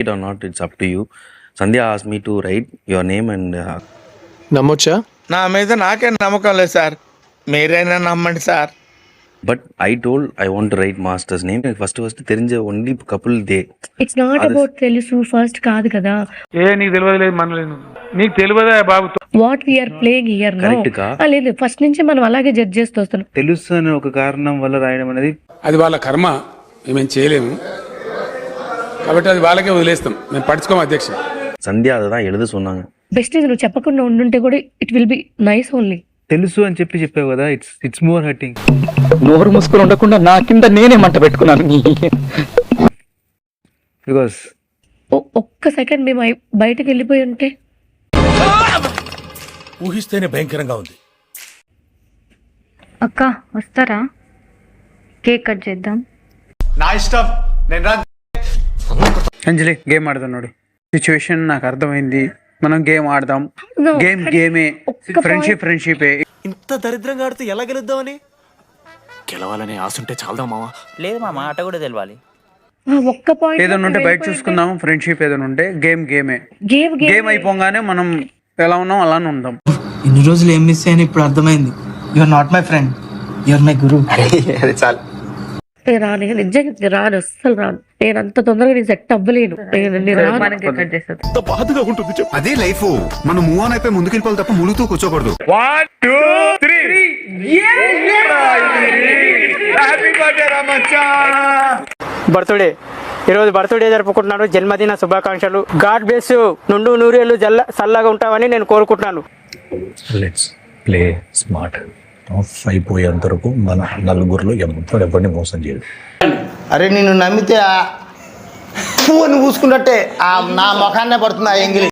it or not, it's up to you. Sandhya asked me to write your name and నమ్మొచ్చా? నా మీద నాకే నమ్మకం లేదు సార్, మీరైనా నమ్మండి sir. but I told I want to write master's name. First தெரிஞ்ச only couple they. It's not about తెలుసు first కాదు కదా. నీకు తెలియదు మనలేదు, నీకు తెలియదా బాబు? What we are playing here no. లేదు, ఫస్ట్ నుంచి మనం అలాగే జడ్జ్ చేస్తూ వస్తున్నాం. తెలుసు అని ఒక కారణం వల్ల రాయడం అనేది అది వాళ్ళ కర్మ, మేమేం చేయలేము కాబట్టి అది వాళ్ళకే వదిలేస్తాం, మేము పడుచుకోము అధ్యక్ష. సంధ్య అதான் எழுத சொன்னாங்க. బెస్ట్ ఇది నువ్వు చెప్పకుండా ఉండుంటే కూడా it will be nice only. తెలుసు అని చెప్పావు కదా, ఇట్స్ మోర్ హర్టింగ్. నోరు మూసుకొని ఉండకుండా నా కింద నేనే మంట పెట్టుకున్నాను. బికాస్ ఒక్క సెకండ్ మేము బయటకు వెళ్ళిపోయి ఉంటే ఊహిస్తేనే భయంకరంగా ఉంది. అక్క వస్తారా? కేక్ కట్ చేద్దాం. నా ఇష్టం, నేను అంజలి గేమ్ ఆడుతున్నాడు. సిచ్యువేషన్ నాకు అర్థమైంది, మనం గేమ్ ఆడదాం. గేమే, ఫ్రెండ్షిప్. ఇంత దరిద్రంగా ఆడితే ఎలా గెలుద్దామని గెలవాలనే ఆశుంటే చాలదా మావా? లేదు మామ, ఆట కూడా తెలవాలి. ఒక్క పాయింట్ ఏదైనా ఉంటే బయట చూసుకుందాం. ఫ్రెండ్షిప్ ఏదైనా ఉంటే గేమే. గేమ్ అయిపోగానే మనం ఎలా ఉన్నాం అలానే ఉందాం. ఇన్ని రోజులు ఏం మిస్ అయ్యాను ఇప్పుడు అర్థమైంది. You are not my friend, you are my guru. చాలు. రాను, నిజంగా రాను, అస్సలు రాను. నేను అంత తొందరగా నేను సెట్ అవ్వలేను. బాధగా ఉంటుంది. అదే లైఫ్, మనం మూవ్ ఆన్ అయిపోయి ముందుకెళ్ళిపోవాలి తప్ప ములుగుతూ కూర్చోకూడదు. 1 2 3 హ్యాపీ బర్త్డే రామచ్చా. బర్త్డే ఈరోజు బర్త్డే జరుపుకుంటున్నాను. జన్మదిన శుభాకాంక్షలు. God bless you. నుండు నూరేళ్ళు చల్లగా ఉంటావని నేను కోరుకుంటున్నాను. Let's play smart. ఆఫ్ అయిపోయేంత వరకు మన నలుగురిలో ఎవరిని మోసం చేయదు. అరే నిన్ను నమ్మితే పూని పూసుకున్నట్టే నా ముఖాన్నే పడుతుంది ఆ ఎంగిలి.